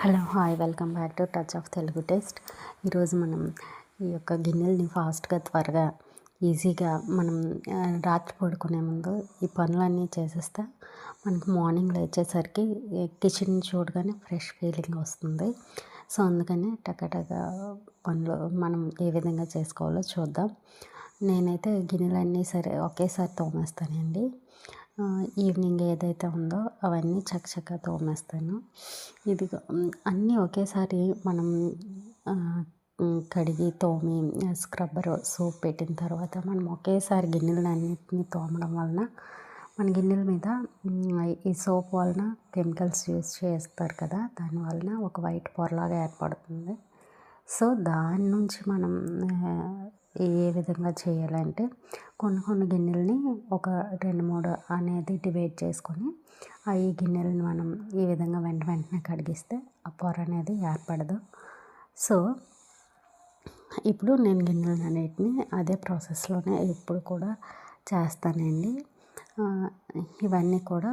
Hello hi welcome back to touch of Telugu taste. ఈరోజు మనం ఈ యొక్క గిన్నెల్ని ఫాస్ట్గా త్వరగా ఈజీగా మనం రాత్రి పడుకునే ముందు ఈ పనులన్నీ చేసేస్తే మనకి మార్నింగ్ లేచేసరికి కిచెన్ చూడగానే ఫ్రెష్ ఫీలింగ్ వస్తుంది. సో అందుకని టకటక పనులు మనం ఏ విధంగా చేసుకోవాలో చూద్దాం. నేనైతే గిన్నెలన్నీ ఒకేసారి తోమేస్తానండి. ఈవినింగ్ ఏదైతే ఉందో అవన్నీ చకచకా తోమేస్తాను. ఇది అన్నీ ఒకేసారి మనం కడిగి తోమి స్క్రబ్బర్ సోప్ పెట్టిన తర్వాత మనం ఒకేసారి గిన్నెలన్నిటిని తోమడం వలన మన గిన్నెల మీద ఈ సోప్ వలన కెమికల్స్ యూస్ చేస్తారు కదా, దాని వలన ఒక వైట్ పొరలాగా ఏర్పడుతుంది. సో దాని నుంచి మనం ఏ విధంగా చేయాలంటే కొన్ని గిన్నెలని ఒక 2-3 అనేది డివైడ్ చేసుకొని ఈ గిన్నెలను మనం ఈ విధంగా వెంటనే కడిగిస్తే ఆ పొర అనేది ఏర్పడదు. సో ఇప్పుడు నేను గిన్నెలన్నిటిని అదే ప్రాసెస్లోనే ఇప్పుడు కూడా చేస్తానండి. ఇవన్నీ కూడా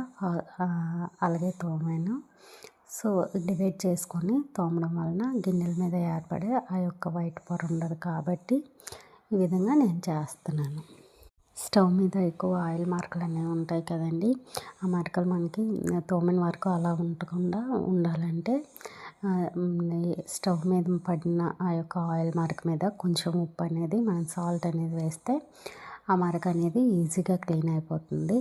అలాగే తోమాను. సో డివైడ్ చేసుకొని తోమడం వలన గిన్నెల మీద ఏర్పడే ఆ యొక్క వైట్ పొర ఉండదు కాబట్టి ఈ విధంగా నేను చేస్తున్నాను. స్టవ్ మీద ఎక్కువ ఆయిల్ మరకలు అనేవి ఉంటాయి కదండి, ఆ మరకలు మనకి తోమిన వరకు అలా ఉండకుండా ఉండాలంటే స్టవ్ మీద పడిన ఆ యొక్క ఆయిల్ మరక మీద కొంచెం ఉప్పు అనేది మనం సాల్ట్ అనేది వేస్తే ఆ మరక అనేది ఈజీగా క్లీన్ అయిపోతుంది.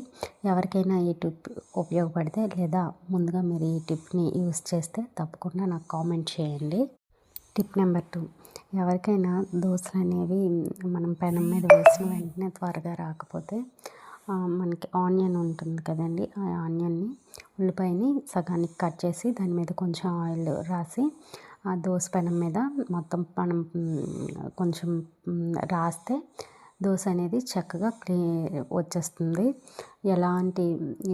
ఎవరికైనా ఈ టిప్ ఉపయోగపడితే లేదా ముందుగా మీరు ఈ టిప్ని యూస్ చేస్తే తప్పకుండా నాకు కామెంట్ చేయండి. టిప్ నెంబర్ 2, ఎవరికైనా దోశలు అనేవి మనం పెనం మీద వేసిన వెంటనే త్వరగా రాకపోతే మనకి ఆనియన్ ఉంటుంది కదండి, ఆ ఆనియన్ని ఉల్లిపాయని సగానికి కట్ చేసి దాని మీద కొంచెం ఆయిల్ రాసి ఆ దోశ పెనం మీద మొత్తం మనం కొంచెం రాస్తే దోశ అనేది చక్కగా వచ్చేస్తుంది. ఎలాంటి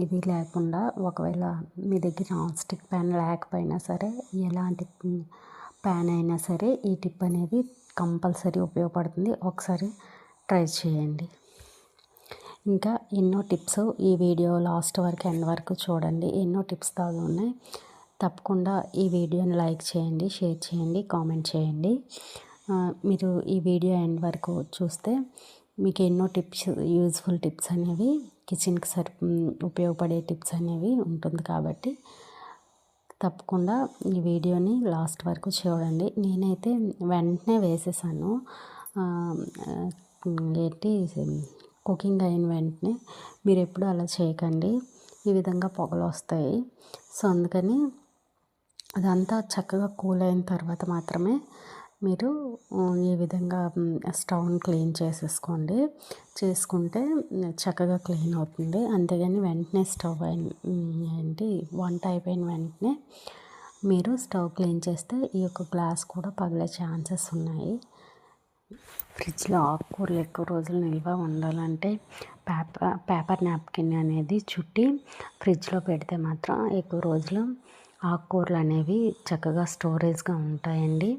ఇది లేకుండా, ఒకవేళ మీ దగ్గర నాన్ స్టిక్ ప్యాన్ లేకపోయినా సరే ఎలాంటి ప్యాన్ అయినా సరే ఈ టిప్ అనేది కంపల్సరీ ఉపయోగపడుతుంది. ఒకసారి ట్రై చేయండి. ఇంకా ఎన్నో టిప్స్ ఈ వీడియో లాస్ట్ వరకు ఎండ్ వరకు చూడండి. ఎన్నో టిప్స్ దాగా ఉన్నాయి. తప్పకుండా ఈ వీడియోని లైక్ చేయండి, షేర్ చేయండి, కామెంట్ చేయండి. మీరు ఈ వీడియో ఎండ్ వరకు చూస్తే మీకు ఎన్నో టిప్స్, యూజ్ఫుల్ టిప్స్ అనేవి, కిచెన్కి ఉపయోగపడే టిప్స్ అనేవి ఉంటుంది కాబట్టి తప్పకుండా ఈ వీడియోని లాస్ట్ వరకు చూడండి. నేనైతే వెంటనే వేసేసాను, కుకింగ్ అయిన వెంటనే. మీరు ఎప్పుడు అలా చేయకండి, ఈ విధంగా పొగలు వస్తాయి. సో అందుకని అదంతా చక్కగా కూల్ అయిన తర్వాత మాత్రమే మీరు ఈ విధంగా స్టవ్ని క్లీన్ చేసుకుంటే చక్కగా క్లీన్ అవుతుంది. అంతేగాని వెంటనే స్టవ్ వంట అయిపోయిన వెంటనే మీరు స్టవ్ క్లీన్ చేస్తే ఈ యొక్క గ్లాస్ కూడా పగిలే ఛాన్సెస్ ఉన్నాయి. ఫ్రిడ్జ్లో ఆకుకూరలు ఎక్కువ రోజులు నిల్వ ఉండాలంటే పేపర్ నాప్కిన్ అనేది చుట్టి ఫ్రిడ్జ్లో పెడితే మాత్రం ఎక్కువ రోజులు ఆకుకూరలు అనేవి చక్కగా స్టోరేజ్గా ఉంటాయండి.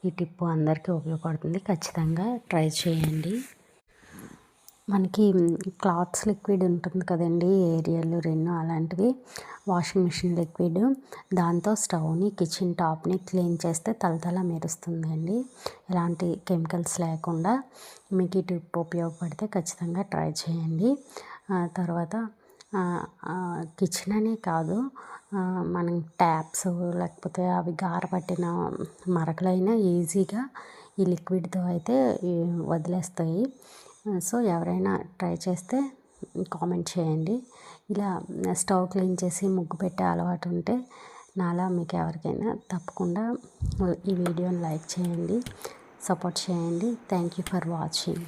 ఈ టిప్ అందరికీ ఉపయోగపడుతుంది, ఖచ్చితంగా ట్రై చేయండి. మనకి క్లాత్స్ లిక్విడ్ ఉంటుంది కదండి, ఏరియల్, రెన్ అలాంటివి, వాషింగ్ మిషన్ లిక్విడ్, దాంతో స్టవ్ని, కిచెన్ టాప్ని క్లీన్ చేస్తే తలతల మెరుస్తుందండి. ఎలాంటి కెమికల్స్ లేకుండా. మీకు ఈ టిప్ ఉపయోగపడితే ఖచ్చితంగా ట్రై చేయండి. తర్వాత కిచెన్ అనే కాదు, మనం ట్యాప్స్ లేకపోతే అవి గారపట్టిన మరకలైనా ఈజీగా ఈ లిక్విడ్తో అయితే వదిలేస్తాయి. సో ఎవరైనా ట్రై చేస్తే కామెంట్ చేయండి. ఇలా స్టవ్ క్లీన్ చేసి ముగ్గు పెట్టే అలవాటు ఉంటే నాలా మీకు ఎవరికైనా తప్పకుండా ఈ వీడియోని లైక్ చేయండి, సపోర్ట్ చేయండి. Thank you for watching.